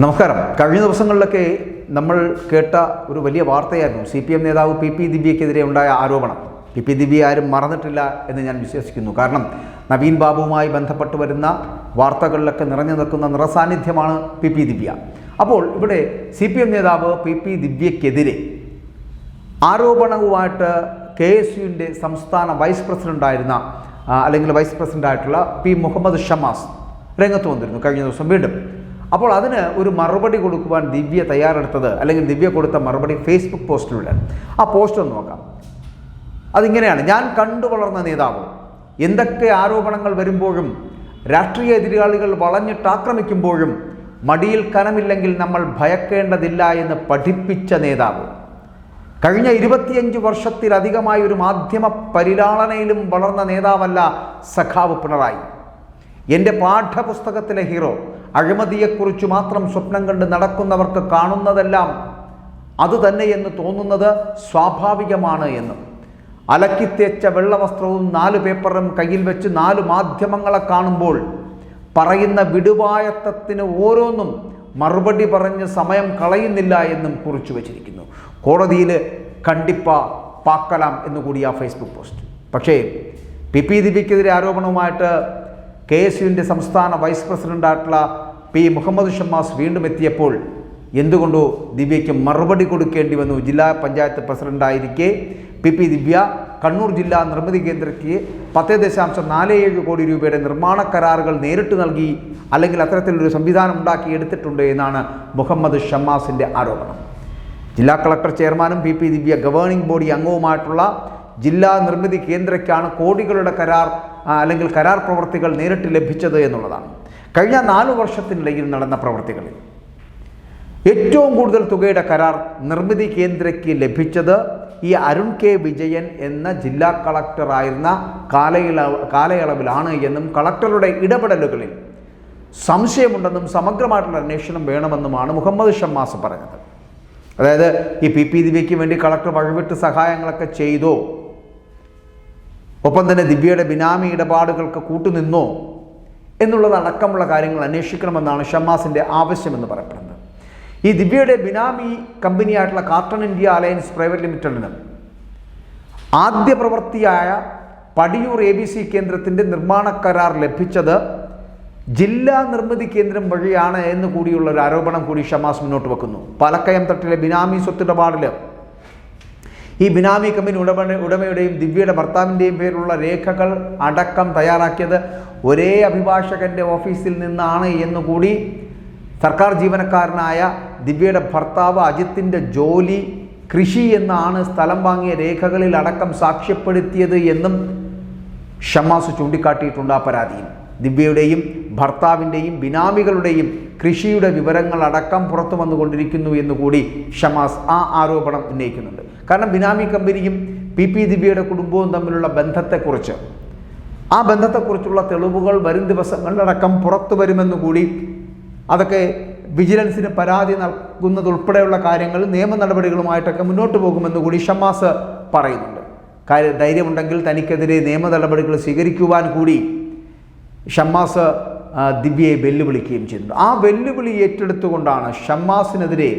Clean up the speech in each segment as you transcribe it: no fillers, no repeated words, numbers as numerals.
നമസ്കാരം. കഴിഞ്ഞ ദിവസങ്ങളിലൊക്കെ നമ്മൾ കേട്ട ഒരു വലിയ വാർത്തയായിരുന്നു CPM നേതാവ് PP ദിവ്യക്കെതിരെ ഉണ്ടായ ആരോപണം. PP ദിവ്യ ആരും മറന്നിട്ടില്ല എന്ന് ഞാൻ വിശ്വസിക്കുന്നു. കാരണം നവീൻ ബാബുവുമായി ബന്ധപ്പെട്ട് വരുന്ന വാർത്തകളിലൊക്കെ നിറഞ്ഞു നിൽക്കുന്ന നിറസാന്നിധ്യമാണ് PP ദിവ്യ. അപ്പോൾ ഇവിടെ CPM നേതാവ് PP ദിവ്യക്കെതിരെ ആരോപണവുമായിട്ട് KSUവിൻ്റെ സംസ്ഥാന വൈസ് പ്രസിഡൻ്റായിരുന്ന അല്ലെങ്കിൽ വൈസ് പ്രസിഡൻ്റായിട്ടുള്ള P മുഹമ്മദ് ഷമാസ് രംഗത്ത് വന്നിരുന്നു കഴിഞ്ഞ ദിവസം വീണ്ടും. അപ്പോൾ അതിന് ഒരു മറുപടി കൊടുക്കുവാൻ ദിവ്യ തയ്യാറെടുത്തത്, അല്ലെങ്കിൽ ദിവ്യ കൊടുത്ത മറുപടി ഫേസ്ബുക്ക് പോസ്റ്റിലൂടെ. ആ പോസ്റ്റ് ഒന്ന് നോക്കാം. അതിങ്ങനെയാണ്: ഞാൻ കണ്ടു വളർന്ന നേതാവ്, എന്തൊക്കെ ആരോപണങ്ങൾ വരുമ്പോഴും രാഷ്ട്രീയ എതിരാളികൾ വളഞ്ഞിട്ടാക്രമിക്കുമ്പോഴും മടിയിൽ കനമില്ലെങ്കിൽ നമ്മൾ ഭയക്കേണ്ടതില്ല എന്ന് പഠിപ്പിച്ച നേതാവ്. കഴിഞ്ഞ 25 വർഷത്തിലധികമായി ഒരു മാധ്യമ പരിലാളനയിലും വളർന്ന നേതാവല്ല സഖാവ് പിണറായി. എൻ്റെ പാഠപുസ്തകത്തിലെ ഹീറോ. അഴിമതിയെക്കുറിച്ച് മാത്രം സ്വപ്നം കണ്ട് നടക്കുന്നവർക്ക് കാണുന്നതെല്ലാം അതുതന്നെയെന്ന് തോന്നുന്നത് സ്വാഭാവികമാണ് എന്നും, അലക്കിത്തേച്ച വെള്ളവസ്ത്രവും 4 പേപ്പറും കയ്യിൽ വെച്ച് 4 മാധ്യമങ്ങളെ കാണുമ്പോൾ പറയുന്ന വിടുവായത്തത്തിന് ഓരോന്നും മറുപടി പറഞ്ഞ് സമയം കളയുന്നില്ല എന്നും കുറിച്ചു വച്ചിരിക്കുന്നു. കോടതിയിൽ പാക്കണം എന്നുകൂടി ആ ഫേസ്ബുക്ക് പോസ്റ്റ്. പക്ഷേ PP ദിവ്യക്കെതിരെ ആരോപണവുമായിട്ട് KSUവിൻ്റെ സംസ്ഥാന വൈസ് പ്രസിഡൻ്റായിട്ടുള്ള P മുഹമ്മദ് ഷമാസ് വീണ്ടും എത്തിയപ്പോൾ എന്തുകൊണ്ടോ ദിവ്യയ്ക്ക് മറുപടി കൊടുക്കേണ്ടി വന്നു. ജില്ലാ പഞ്ചായത്ത് പ്രസിഡൻ്റായിരിക്കെ PP ദിവ്യ കണ്ണൂർ ജില്ലാ നിർമ്മിതി കേന്ദ്രയ്ക്ക് 10.47 കോടി രൂപയുടെ നിർമ്മാണ കരാറുകൾ നേരിട്ട് നൽകി, അല്ലെങ്കിൽ അത്തരത്തിലൊരു സംവിധാനം ഉണ്ടാക്കി എടുത്തിട്ടുണ്ട് എന്നാണ് മുഹമ്മദ് ഷമാസിൻ്റെ ആരോപണം. ജില്ലാ കളക്ടർ ചെയർമാനും PP ദിവ്യ ഗവേണിംഗ് ബോഡി അംഗവുമായിട്ടുള്ള ജില്ലാ നിർമ്മിതി കേന്ദ്രയ്ക്കാണ് കോടികളുടെ അല്ലെങ്കിൽ കരാർ പ്രവൃത്തികൾ നേരിട്ട് ലഭിച്ചത് എന്നുള്ളതാണ്. കഴിഞ്ഞ 4 വർഷത്തിനിടയിൽ നടന്ന പ്രവൃത്തികളിൽ ഏറ്റവും കൂടുതൽ തുകയുടെ കരാർ നിർമ്മിതി കേന്ദ്രയ്ക്ക് ലഭിച്ചത് ഈ അരുൺ K വിജയൻ എന്ന ജില്ലാ കളക്ടറായിരുന്ന കാലയളവിലാണ് എന്നും കളക്ടറുടെ ഇടപെടലുകളിൽ സംശയമുണ്ടെന്നും സമഗ്രമായിട്ടുള്ള അന്വേഷണം വേണമെന്നുമാണ് മുഹമ്മദ് ഷമാസ് പറഞ്ഞത്. അതായത് ഈ PP ദിവ്യയ്ക്ക് വേണ്ടി കളക്ടർ വഴിവിട്ട് സഹായങ്ങളൊക്കെ ചെയ്തോ, ഒപ്പം തന്നെ ദിവ്യയുടെ ബിനാമി ഇടപാടുകൾക്ക് കൂട്ടുനിന്നോ എന്നുള്ളതടക്കമുള്ള കാര്യങ്ങൾ അന്വേഷിക്കണമെന്നാണ് ഷമാസിൻ്റെ ആവശ്യമെന്ന് പറയപ്പെടുന്നത്. ഈ ദിവ്യയുടെ ബിനാമി കമ്പനിയായിട്ടുള്ള കാർട്ടൺ ഇന്ത്യ അലയൻസ് പ്രൈവറ്റ് ലിമിറ്റഡിന് ആദ്യ പ്രവൃത്തിയായ പടിയൂർ ABC കേന്ദ്രത്തിൻ്റെ നിർമ്മാണ കരാർ ലഭിച്ചത് ജില്ലാ നിർമ്മിതി കേന്ദ്രം വഴിയാണ് എന്ന് കൂടിയുള്ള ഒരു ആരോപണം കൂടി ഷമാസ് മുന്നോട്ട് വെക്കുന്നു. പാലക്കയം തട്ടിലെ ബിനാമി സ്വത്തിടപാടിൽ ഈ ബിനാമി കമ്പനി ഉടമയുടെയും ദിവ്യയുടെ ഭർത്താവിൻ്റെയും പേരുള്ള രേഖകൾ അടക്കം തയ്യാറാക്കിയത് ഒരേ അഭിഭാഷകന്റെ ഓഫീസിൽ നിന്നാണ് എന്നുകൂടി സർക്കാർ ജീവനക്കാരനായ ദിവ്യയുടെ ഭർത്താവ് അജിത്തിൻ്റെ ജോലി കൃഷി എന്നാണ് സ്ഥലം വാങ്ങിയ രേഖകളിൽ അടക്കം സാക്ഷ്യപ്പെടുത്തിയത് എന്നും ഷമാസ് ചൂണ്ടിക്കാട്ടിയിട്ടുണ്ട് ആ പരാതിയിൽ. ദിവ്യയുടെയും ഭർത്താവിൻ്റെയും ബിനാമികളുടെയും കൃഷിയുടെ വിവരങ്ങൾ അടക്കം പുറത്തു വന്നുകൊണ്ടിരിക്കുന്നു എന്നുകൂടി ഷമാസ് ആ ആരോപണം ഉന്നയിക്കുന്നുണ്ട്. കാരണം ബിനാമി കമ്പനിയും PP ദിവ്യയുടെ കുടുംബവും തമ്മിലുള്ള ബന്ധത്തെക്കുറിച്ചുള്ള തെളിവുകൾ വരും ദിവസങ്ങളിലടക്കം പുറത്തു വരുമെന്നുകൂടി, അതൊക്കെ വിജിലൻസിന് പരാതി നൽകുന്നതുൾപ്പെടെയുള്ള കാര്യങ്ങൾ നിയമ നടപടികളുമായിട്ടൊക്കെ മുന്നോട്ട് പോകുമെന്നുകൂടി ഷമാസ് പറയുന്നുണ്ട്. ധൈര്യമുണ്ടെങ്കിൽ തനിക്കെതിരെ നിയമ നടപടികൾ സ്വീകരിക്കുവാൻ കൂടി ഷമാസ് ദിവ്യയെ വെല്ലുവിളിക്കുകയും ചെയ്യുന്നുണ്ട്. ആ വെല്ലുവിളി ഏറ്റെടുത്തുകൊണ്ടാണ് ഷമാസിനെതിരെ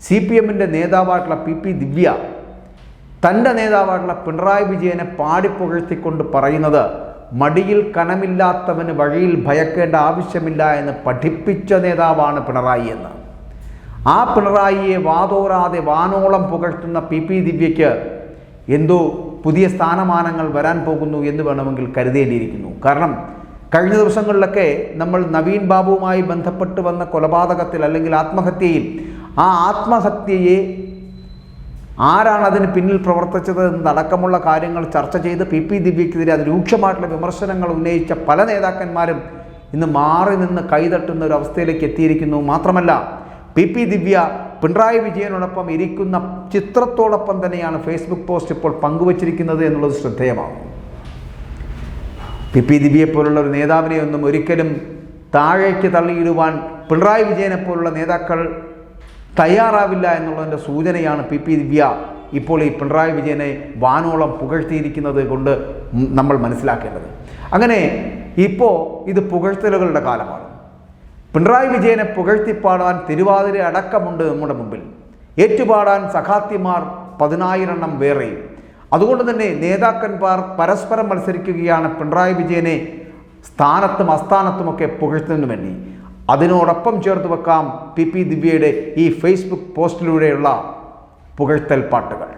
CPMൻ്റെ നേതാവായിട്ടുള്ള PP ദിവ്യ തൻ്റെ നേതാവായിട്ടുള്ള പിണറായി വിജയനെ പാടിപ്പുകഴ്ത്തിക്കൊണ്ട് പറയുന്നത്, മടിയിൽ കനമില്ലാത്തവന് വഴിയിൽ ഭയക്കേണ്ട ആവശ്യമില്ല എന്ന് പഠിപ്പിച്ച നേതാവാണ് പിണറായി എന്ന്. ആ പിണറായിയെ വാതോരാതെ വാനോളം പുകഴ്ത്തുന്ന PP ദിവ്യയ്ക്ക് എന്തോ പുതിയ സ്ഥാനമാനങ്ങൾ വരാൻ പോകുന്നു എന്ന് വേണമെങ്കിൽ കരുതേണ്ടിയിരിക്കുന്നു. കാരണം കഴിഞ്ഞ ദിവസങ്ങളിലൊക്കെ നമ്മൾ നവീൻ ബാബുവുമായി ബന്ധപ്പെട്ട് വന്ന കൊലപാതകത്തിൽ അല്ലെങ്കിൽ ആത്മഹത്യയിൽ, ആ ആത്മഹത്യയെ ആരാണ് അതിന് പിന്നിൽ പ്രവർത്തിച്ചത് എന്നതടക്കമുള്ള കാര്യങ്ങൾ ചർച്ച ചെയ്ത് PP ദിവ്യക്കെതിരെ അത് രൂക്ഷമായിട്ടുള്ള വിമർശനങ്ങൾ ഉന്നയിച്ച പല നേതാക്കന്മാരും ഇന്ന് മാറി നിന്ന് കൈതട്ടുന്ന ഒരു അവസ്ഥയിലേക്ക് എത്തിയിരിക്കുന്നു. മാത്രമല്ല PP ദിവ്യ പിണറായി വിജയനോടൊപ്പം ഇരിക്കുന്ന ചിത്രത്തോടൊപ്പം തന്നെയാണ് ഫേസ്ബുക്ക് പോസ്റ്റ് ഇപ്പോൾ പങ്കുവച്ചിരിക്കുന്നത് എന്നുള്ളത് ശ്രദ്ധേയമാണ്. PP ദിവ്യയെപ്പോലുള്ള ഒരു നേതാവിനെ ഒന്നും ഒരിക്കലും താഴേക്ക് തള്ളിയിടുവാൻ പിണറായി വിജയനെപ്പോലുള്ള നേതാക്കൾ തയ്യാറാവില്ല എന്നുള്ളതിൻ്റെ സൂചനയാണ് PP ദിവ്യ ഇപ്പോൾ ഈ പിണറായി വിജയനെ വാനോളം പുകഴ്ത്തിയിരിക്കുന്നത് കൊണ്ട് നമ്മൾ മനസ്സിലാക്കേണ്ടത്. അങ്ങനെ ഇപ്പോൾ ഇത് പുകഴ്ത്തലുകളുടെ കാലമാണ്. പിണറായി വിജയനെ പുകഴ്ത്തിപ്പാടാൻ തിരുവാതിര അടക്കമുണ്ട് നമ്മുടെ മുമ്പിൽ. ഏറ്റുപാടാൻ സഖാത്തിമാർ 10,000 എണ്ണം വേറെയും. അതുകൊണ്ട് തന്നെ നേതാക്കന്മാർ പരസ്പരം മത്സരിക്കുകയാണ് പിണറായി വിജയനെ സ്ഥാനത്തും അസ്ഥാനത്തുമൊക്കെ പുകഴ്ത്തുന്നതിന് വേണ്ടി. അതിനോടൊപ്പം ചേർത്ത് വെക്കാം പി ദിവ്യയുടെ ഈ ഫേസ്ബുക്ക് പോസ്റ്റിലൂടെയുള്ള പുകഴ്ത്തൽ പാട്ടുകൾ.